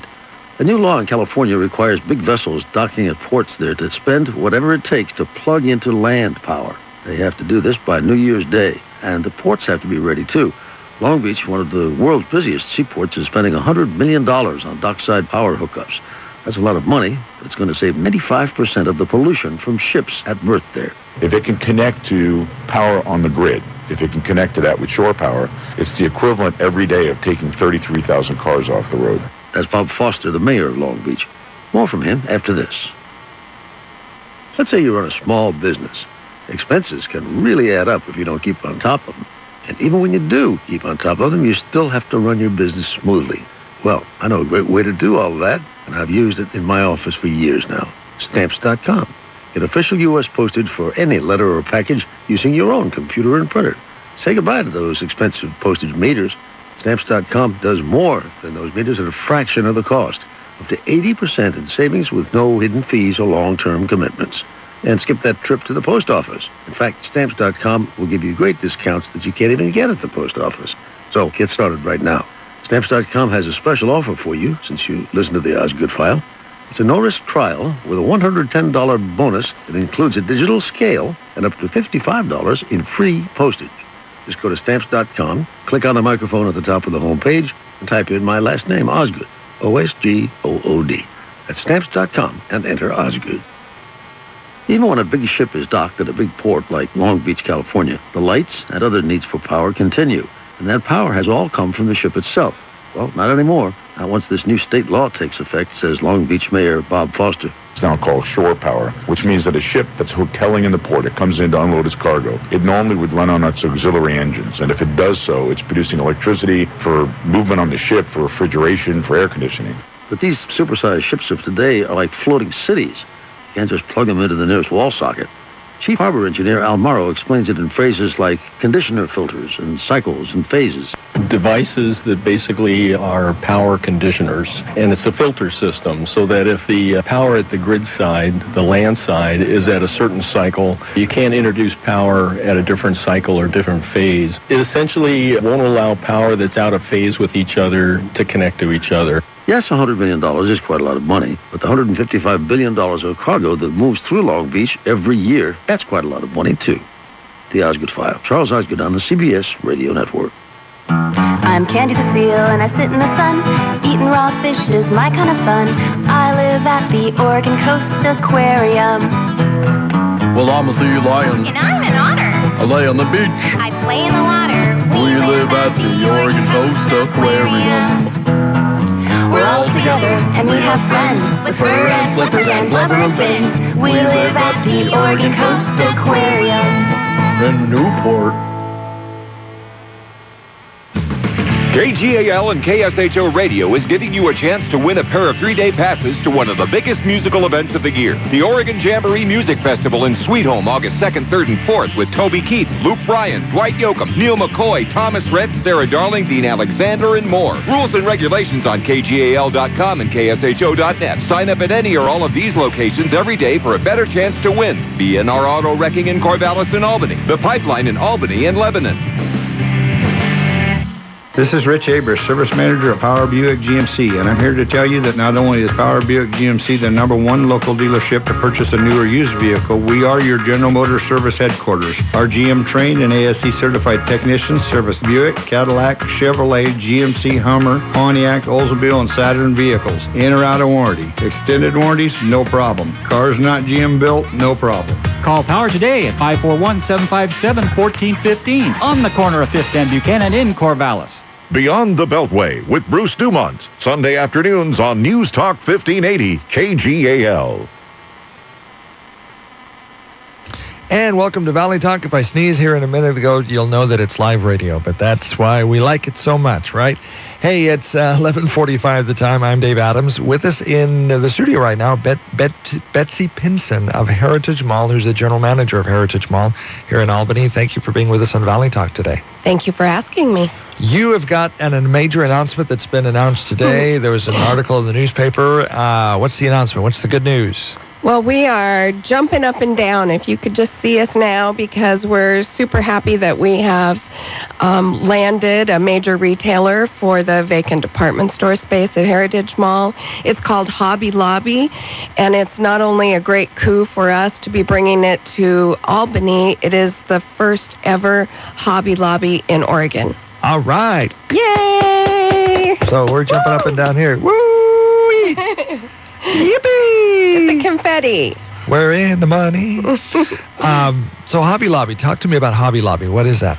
Speaker 10: A new law in California requires big vessels docking at ports there to spend whatever it takes to plug into land power. They have to do this by New Year's Day. And the ports have to be ready, too. Long Beach, one of the world's busiest seaports, is spending $100 million on dockside power hookups. That's a lot of money, but it's going to save 95% of the pollution from ships at berth there.
Speaker 11: If it can connect to power on the grid, if it can connect to that with shore power, it's the equivalent every day of taking 33,000 cars off the road.
Speaker 10: That's Bob Foster, the mayor of Long Beach. More from him after this. Let's say you run a small business. Expenses can really add up if you don't keep on top of them. And even when you do keep on top of them, you still have to run your business smoothly. Well, I know a great way to do all of that, and I've used it in my office for years now. Stamps.com. Get official U.S. postage for any letter or package using your own computer and printer. Say goodbye to those expensive postage meters. Stamps.com does more than those meters at a fraction of the cost. Up to 80% in savings with no hidden fees or long-term commitments. And skip that trip to the post office. In fact, Stamps.com will give you great discounts that you can't even get at the post office. So get started right now. Stamps.com has a special offer for you since you listen to the Osgood File. It's a no-risk trial with a $110 bonus that includes a digital scale and up to $55 in free postage. Just go to Stamps.com, click on the microphone at the top of the home page, and type in my last name, Osgood, O-S-G-O-O-D. That's Stamps.com, and enter Osgood. Even when a big ship is docked at a big port like Long Beach, California, the lights and other needs for power continue. And that power has all come from the ship itself. Well, not anymore. Not once this new state law takes effect, says Long Beach Mayor Bob Foster.
Speaker 11: It's now called shore power, which means that a ship that's hoteling in the port, it comes in to unload its cargo. It normally would run on its auxiliary engines, and if it does so, it's producing electricity for movement on the ship, for refrigeration, for air conditioning.
Speaker 10: But these supersized ships of today are like floating cities. You can't just plug them into the nearest wall socket. Chief Harbor Engineer Al Morrow explains it in phrases like conditioner filters and cycles and phases.
Speaker 12: Devices that basically are power conditioners, and it's a filter system so that if the power at the grid side, the land side, is at a certain cycle, you can't introduce power at a different cycle or different phase. It essentially won't allow power that's out of phase with each other to connect to each other.
Speaker 10: Yes, $100 million is quite a lot of money, but the $155 billion of cargo that moves through Long Beach every year, that's quite a lot of money, too. The Osgood File. Charles Osgood on the CBS Radio Network.
Speaker 13: I'm Candy the Seal, and I sit in the sun. Eating raw fish is my kind of fun. I live at the Oregon Coast Aquarium.
Speaker 14: Well, I'm a sea lion.
Speaker 13: And I'm an otter.
Speaker 14: I lay on the beach.
Speaker 13: I play in the water.
Speaker 14: We live at the Oregon Coast Aquarium.
Speaker 13: We're all together, and we have friends with fur and flippers and blubber and fins. We live at the Oregon Coast Aquarium.
Speaker 14: In Newport.
Speaker 5: KGAL and KSHO Radio is giving you a chance to win a pair of 3-day passes to one of the biggest musical events of the year. The Oregon Jamboree Music Festival in Sweet Home, August 2nd, 3rd, and 4th with Toby Keith, Luke Bryan, Dwight Yoakam, Neil McCoy, Thomas Rhett, Sarah Darling, Dean Alexander, and more. Rules and regulations on KGAL.com and KSHO.net. Sign up at any or all of these locations every day for a better chance to win. B&R Auto Wrecking in Corvallis and Albany. The Pipeline in Albany and Lebanon.
Speaker 15: This is Rich Abers, Service Manager of Power Buick GMC, and I'm here to tell you that not only is Power Buick GMC the #1 local dealership to purchase a new or used vehicle, we are your General Motors service headquarters. Our GM-trained and ASE-certified technicians service Buick, Cadillac, Chevrolet, GMC, Hummer, Pontiac, Oldsmobile, and Saturn vehicles. In or out of warranty. Extended warranties, no problem. Cars not GM built, no problem.
Speaker 16: Call Power today at 541-757-1415 on the corner of 5th and Buchanan in Corvallis.
Speaker 1: Beyond the Beltway with Bruce Dumont, Sunday afternoons on News Talk 1580 KGAL.
Speaker 2: And welcome to Valley Talk. If I sneeze here in a minute ago, you'll know that it's live radio, but that's why we like it so much, right? Hey, it's 11:45 the time. I'm Dave Adams. With us in the studio right now, Betsy Pinson of Heritage Mall, who's the general manager of Heritage Mall here in Albany. Thank you for being with us on Valley Talk today.
Speaker 17: Thank you for asking me.
Speaker 2: You have got a major announcement that's been announced today. There was an article in the newspaper. What's the announcement? What's the good news?
Speaker 17: Well, we are jumping up and down, if you could just see us now, because we're super happy that we have landed a major retailer for the vacant department store space at Heritage Mall. It's called Hobby Lobby, and it's not only a great coup for us to be bringing it to Albany, it is the first ever Hobby Lobby in Oregon.
Speaker 2: All right.
Speaker 17: Yay!
Speaker 2: So we're jumping up and down here. Woo! Yippee!
Speaker 17: Get the confetti.
Speaker 2: We're in the money. So Hobby Lobby, talk to me about Hobby Lobby. What is that?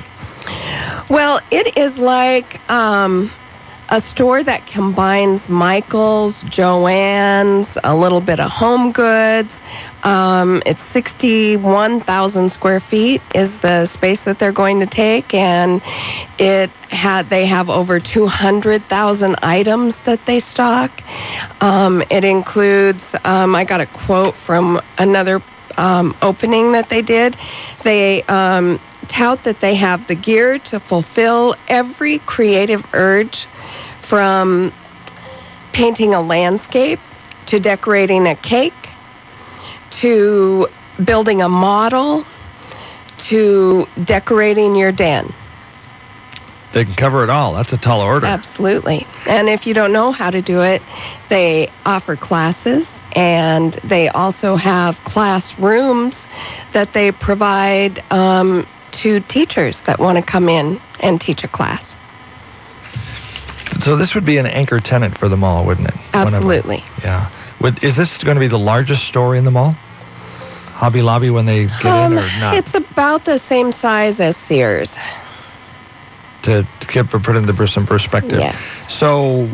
Speaker 17: Well, it is like a store that combines Michael's, Joann's, a little bit of Home Goods. It's 61,000 square feet is the space that they're going to take, and they have over 200,000 items that they stock. It includes, I got a quote from another opening that they did. They tout that they have the gear to fulfill every creative urge, from painting a landscape to decorating a cake to building a model to decorating your den.
Speaker 2: They can cover it all. That's a tall order.
Speaker 17: Absolutely. And if you don't know how to do it, they offer classes, and they also have classrooms that they provide to teachers that want to come in and teach a class.
Speaker 2: So this would be an anchor tenant for the mall, wouldn't it?
Speaker 17: Absolutely.
Speaker 2: Yeah. Is this going to be the largest store in the mall? Hobby Lobby when they get in, or not?
Speaker 17: It's about the same size as Sears.
Speaker 2: To put into some perspective.
Speaker 17: Yes.
Speaker 2: So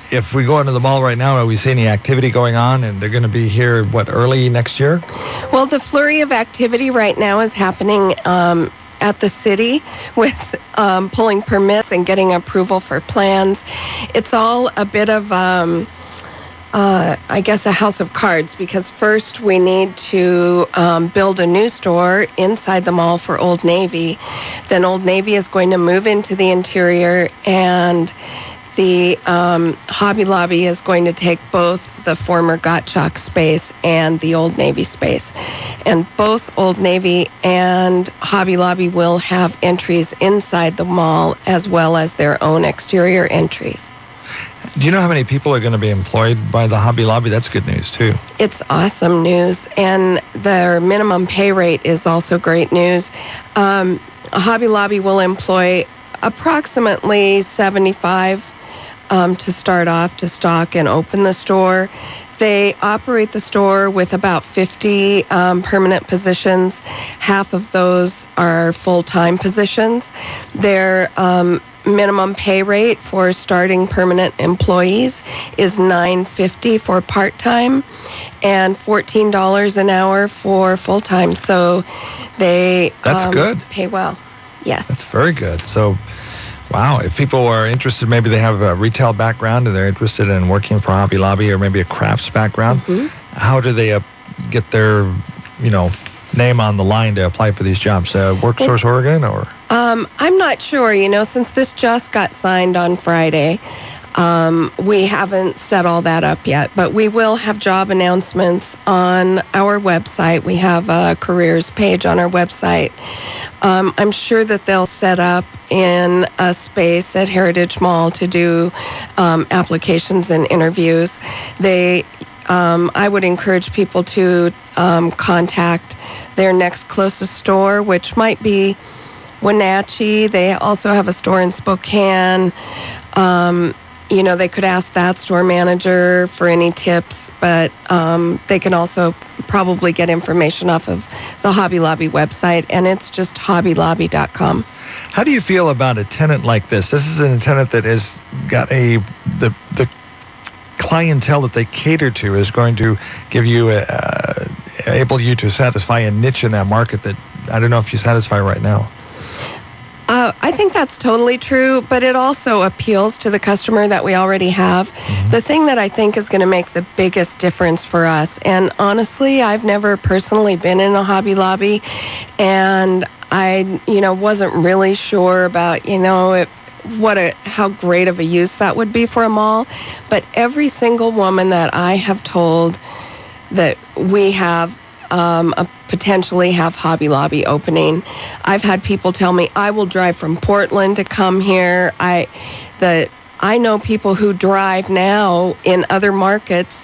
Speaker 2: if we go into the mall right now, are we seeing any activity going on? And they're going to be here, early next year?
Speaker 17: Well, the flurry of activity right now is happening at the city with pulling permits and getting approval for plans. It's all a bit of, I guess, a house of cards, because first we need to build a new store inside the mall for Old Navy. Then Old Navy is going to move into the interior, and the Hobby Lobby is going to take both the former Gottschalk space and the Old Navy space. And both Old Navy and Hobby Lobby will have entries inside the mall as well as their own exterior entries.
Speaker 2: Do you know how many people are going to be employed by the Hobby Lobby? That's good news, too.
Speaker 17: It's awesome news, and their minimum pay rate is also great news. Hobby Lobby will employ approximately 75 to start off, to stock and open the store. They operate the store with about 50 permanent positions. Half of those are full-time positions. Their minimum pay rate for starting permanent employees is $9.50 for part-time and $14 an hour for full-time. So they
Speaker 2: That's good.
Speaker 17: Pay well. Yes.
Speaker 2: That's very good. So, wow, if people are interested, maybe they have a retail background and they're interested in working for Hobby Lobby, or maybe a crafts background, how do they get their, name on the line to apply for these jobs? WorkSource Oregon, or?
Speaker 17: I'm not sure. Since this just got signed on Friday, we haven't set all that up yet, but we will have job announcements on our website. We have a careers page on our website. I'm sure that they'll set up in a space at Heritage Mall to do applications and interviews. I would encourage people to contact their next closest store, which might be Wenatchee. They also have a store in Spokane. They could ask that store manager for any tips, but they can also probably get information off of the Hobby Lobby website, and it's just hobbylobby.com.
Speaker 2: How do you feel about a tenant like this? This is a tenant that has got the clientele that they cater to is going to give you able you to satisfy a niche in that market that I don't know if you satisfy right now.
Speaker 17: I think that's totally true, but it also appeals to the customer that we already have. The thing that I think is going to make the biggest difference for us, and honestly, I've never personally been in a Hobby Lobby, and I, wasn't really sure about, how great of a use that would be for a mall. But every single woman that I have told that we have potentially have Hobby Lobby opening. I've had people tell me, I will drive from Portland to come here. I know people who drive now in other markets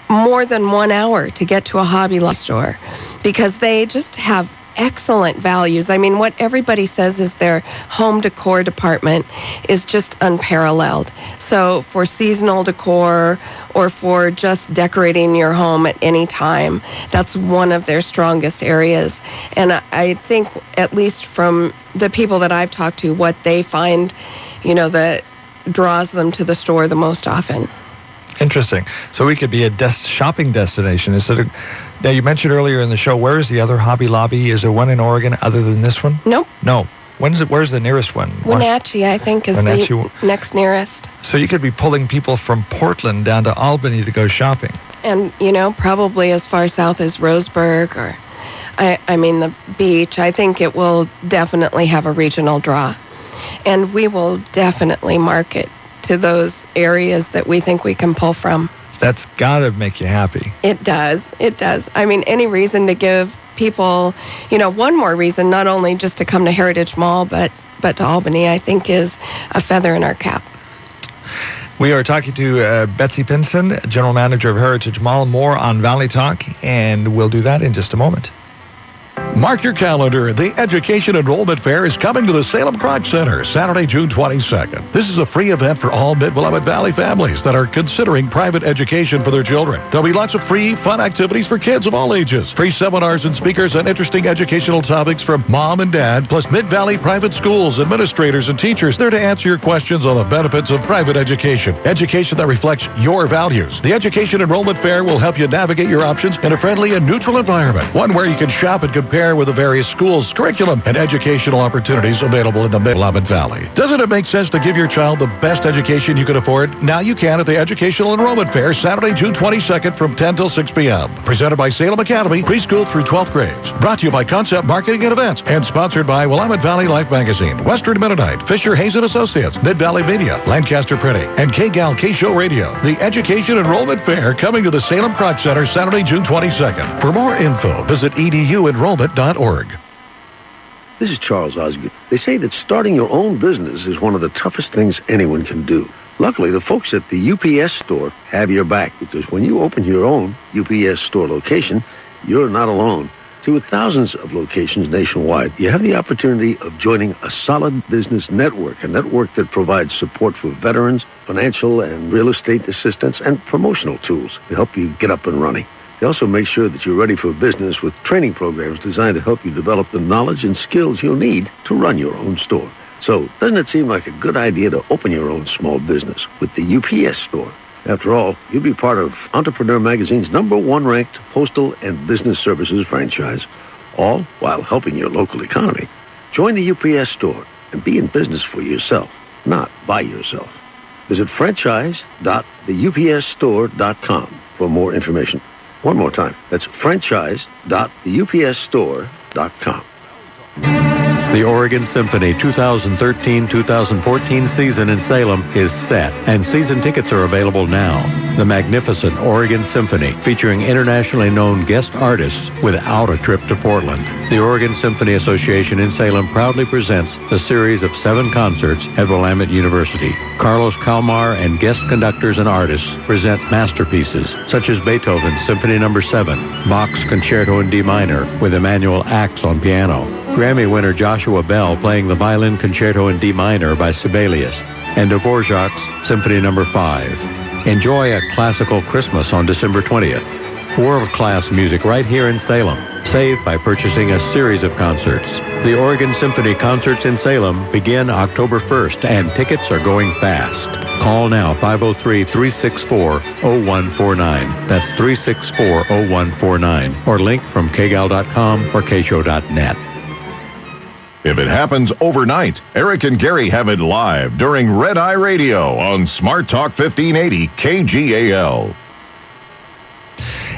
Speaker 17: more than 1 hour to get to a Hobby Lobby store because they just have excellent values. I mean, what everybody says is their home decor department is just unparalleled. So for seasonal decor or for just decorating your home at any time, that's one of their strongest areas. And I think, at least from the people that I've talked to, what they find, that draws them to the store the most often.
Speaker 2: Interesting. So we could be a shopping destination instead of. Now, you mentioned earlier in the show, where is the other Hobby Lobby? Is there one in Oregon other than this one?
Speaker 17: Nope.
Speaker 2: No. Where's the nearest one?
Speaker 17: Wenatchee, I think, is the next nearest.
Speaker 2: So you could be pulling people from Portland down to Albany to go shopping.
Speaker 17: And, probably as far south as Roseburg or, the beach. I think it will definitely have a regional draw. And we will definitely market to those areas that we think we can pull from.
Speaker 2: That's got to make you happy.
Speaker 17: It does. It does. Any reason to give people, one more reason, not only just to come to Heritage Mall, but to Albany, I think is a feather in our cap.
Speaker 2: We are talking to Betsy Pinson, General Manager of Heritage Mall. More on Valley Talk, and we'll do that in just a moment.
Speaker 6: Mark your calendar. The Education Enrollment Fair is coming to the Salem Kroc Center Saturday, June 22nd. This is a free event for all Mid-Willamette Valley families that are considering private education for their children. There'll be lots of free, fun activities for kids of all ages. Free seminars and speakers on interesting educational topics from mom and dad, plus Mid-Valley private schools, administrators, and teachers there to answer your questions on the benefits of private education. Education that reflects your values. The Education Enrollment Fair will help you navigate your options in a friendly and neutral environment. One where you can shop and compare with the various schools, curriculum, and educational opportunities available in the Mid-Willamette Valley. Doesn't it make sense to give your child the best education you can afford? Now you can at the Educational Enrollment Fair, Saturday, June 22nd from 10 till 6 p.m. Presented by Salem Academy, preschool through 12th grades. Brought to you by Concept Marketing and Events, and sponsored by Willamette Valley Life Magazine, Western Mennonite, Fisher Hayes & Associates, Mid-Valley Media, Lancaster Printing, and KGAL K-Show Radio. The Education Enrollment Fair coming to the Salem Kroc Center, Saturday, June 22nd. For more info, visit eduenrollment.org.
Speaker 10: This is Charles Osgood. They say that starting your own business is one of the toughest things anyone can do. Luckily, the folks at the UPS store have your back, because when you open your own UPS store location, you're not alone. See, with thousands of locations nationwide, you have the opportunity of joining a solid business network, a network that provides support for veterans, financial and real estate assistance, and promotional tools to help you get up and running. They also make sure that you're ready for business with training programs designed to help you develop the knowledge and skills you'll need to run your own store. So, doesn't it seem like a good idea to open your own small business with the UPS store? After all, you'll be part of Entrepreneur Magazine's #1 ranked postal and business services franchise, all while helping your local economy. Join the UPS store and be in business for yourself, not by yourself. Visit franchise.theupsstore.com for more information. One more time, that's franchise.theupsstore.com.
Speaker 18: The Oregon Symphony 2013-2014 season in Salem is set, and season tickets are available now. The magnificent Oregon Symphony, featuring internationally known guest artists without a trip to Portland. The Oregon Symphony Association in Salem proudly presents a series of 7 concerts at Willamette University. Carlos Kalmar and guest conductors and artists present masterpieces such as Beethoven's Symphony No. 7, Bach's Concerto in D minor with Emanuel Ax on piano, Grammy winner Joshua Bell playing the Violin Concerto in D minor by Sibelius, and Dvorak's Symphony No. 5. Enjoy a classical Christmas on December 20th. World-class music right here in Salem. Save by purchasing a series of concerts. The Oregon Symphony Concerts in Salem begin October 1st, and tickets are going fast. Call now, 503-364-0149. That's 364-0149. Or link from KGAL.com or KShow.net.
Speaker 1: If it happens overnight, Eric and Gary have it live during Red Eye Radio on Smart Talk 1580 KGAL.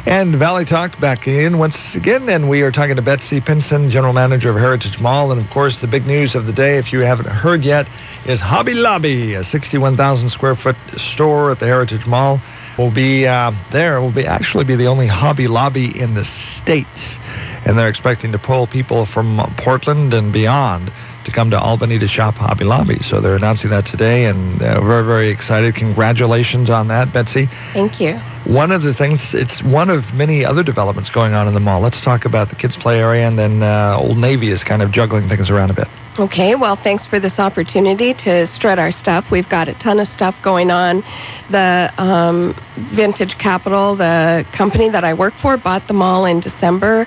Speaker 2: And Valley Talk back in once again, and we are talking to Betsy Pinson, General Manager of Heritage Mall. And of course, the big news of the day, if you haven't heard yet, is Hobby Lobby, a 61,000 square foot store at the Heritage Mall. will be there. Will actually be the only Hobby Lobby in the States. And they're expecting to pull people from Portland and beyond to come to Albany to shop Hobby Lobby. So they're announcing that today, and we're very excited. Congratulations on that, Betsy.
Speaker 17: Thank you.
Speaker 2: One of the things, it's one of many other developments going on in the mall. Let's talk about the kids' play area, and then Old Navy is kind of juggling things around a bit.
Speaker 17: Okay, well, thanks for this opportunity to strut our stuff. We've got a ton of stuff going on. The Vintage Capital, the company that I work for, bought the mall in December,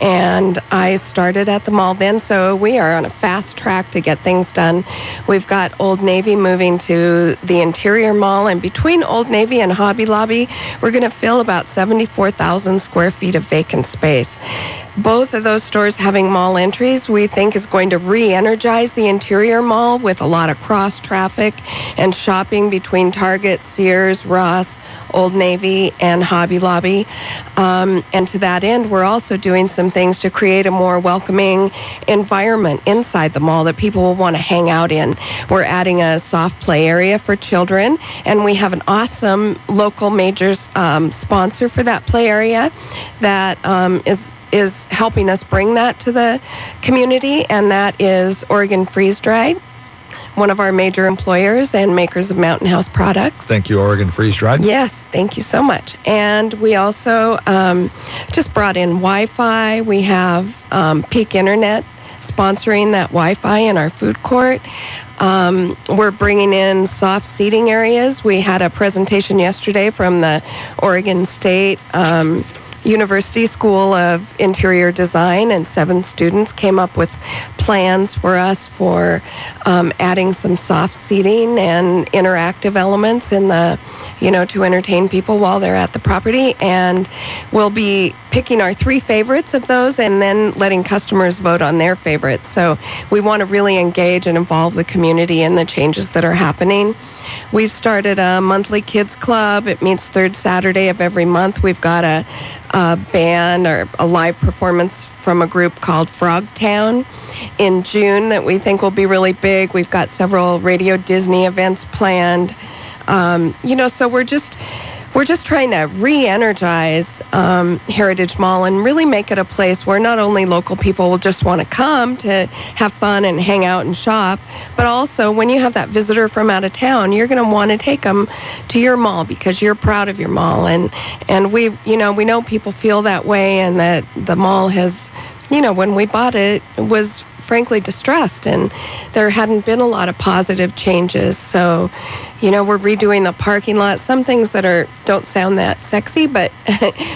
Speaker 17: and I started at the mall then, so we are on a fast track to get things done. We've got Old Navy moving to the interior mall, and between Old Navy and Hobby Lobby, we're going to fill about 74,000 square feet of vacant space. Both of those stores having mall entries, we think, is going to re-energize the interior mall with a lot of cross traffic and shopping between Target, Sears, Ross, Old Navy, and Hobby Lobby. And to that end, we're also doing some things to create a more welcoming environment inside the mall that people will want to hang out in. We're adding a soft play area for children, and we have an awesome local major sponsor for that play area that is helping us bring that to the community, and that is Oregon Freeze Dried, one of our major employers and makers of Mountain House products.
Speaker 2: Thank you, Oregon Freeze Dried.
Speaker 17: Yes, thank you so much. And we also just brought in Wi-Fi. We have Peak Internet sponsoring that Wi-Fi in our food court. We're bringing in soft seating areas. We had a presentation yesterday from the Oregon State University School of Interior Design, and 7 students came up with plans for us for adding some soft seating and interactive elements in the, to entertain people while they're at the property. And we'll be picking our 3 favorites of those and then letting customers vote on their favorites. So we want to really engage and involve the community in the changes that are happening. We've started a monthly kids club. It meets 3rd Saturday of every month. We've got a band or a live performance from a group called Frogtown in June that we think will be really big. We've got several Radio Disney events planned. So we're just trying to re-energize Heritage Mall and really make it a place where not only local people will just want to come to have fun and hang out and shop, but also when you have that visitor from out of town, you're going to want to take them to your mall because you're proud of your mall. And we know people feel that way, and that the mall has, when we bought it, was frankly distressed, and there hadn't been a lot of positive changes. So, we're redoing the parking lot. Some things that don't sound that sexy, but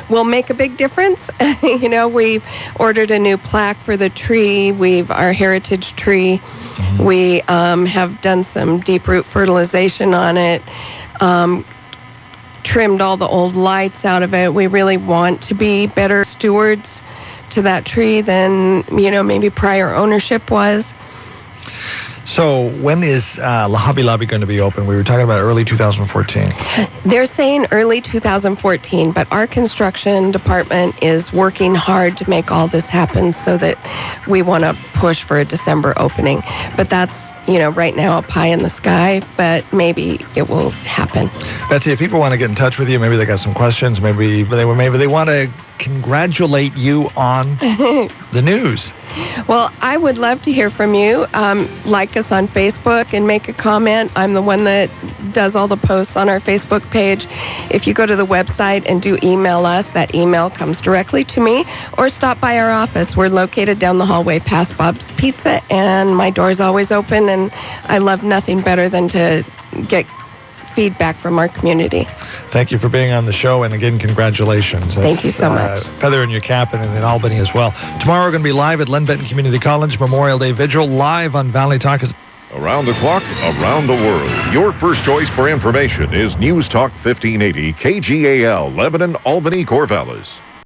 Speaker 17: will make a big difference. We've ordered a new plaque for the tree. Our heritage tree. Mm-hmm. We have done some deep root fertilization on it. Trimmed all the old lights out of it. We really want to be better stewards to that tree than, maybe prior ownership was.
Speaker 2: So when is Hobby Lobby going to be open? We were talking about early 2014.
Speaker 17: They're saying early 2014, but our construction department is working hard to make all this happen so that we want to push for a December opening. But that's, right now a pie in the sky, but maybe it will happen.
Speaker 2: Betsy, if people want to get in touch with you, maybe they got some questions, maybe they want to congratulate you on the news.
Speaker 17: Well, I would love to hear from you. Like us on Facebook and make a comment. I'm the one that does all the posts on our Facebook page. If you go to the website and do email us, that email comes directly to me, or stop by our office. We're located down the hallway past Bob's Pizza, and my door's always open, and I love nothing better than to get feedback from our community.
Speaker 2: Thank you for being on the show, and again, congratulations.
Speaker 17: Thank you so much.
Speaker 2: Feather in your cap, and in Albany as well. Tomorrow we're going to be live at Len Benton Community College Memorial Day Vigil, live on Valley Talk.
Speaker 1: Around the clock, around the world. Your first choice for information is News Talk 1580, KGAL, Lebanon, Albany, Corvallis.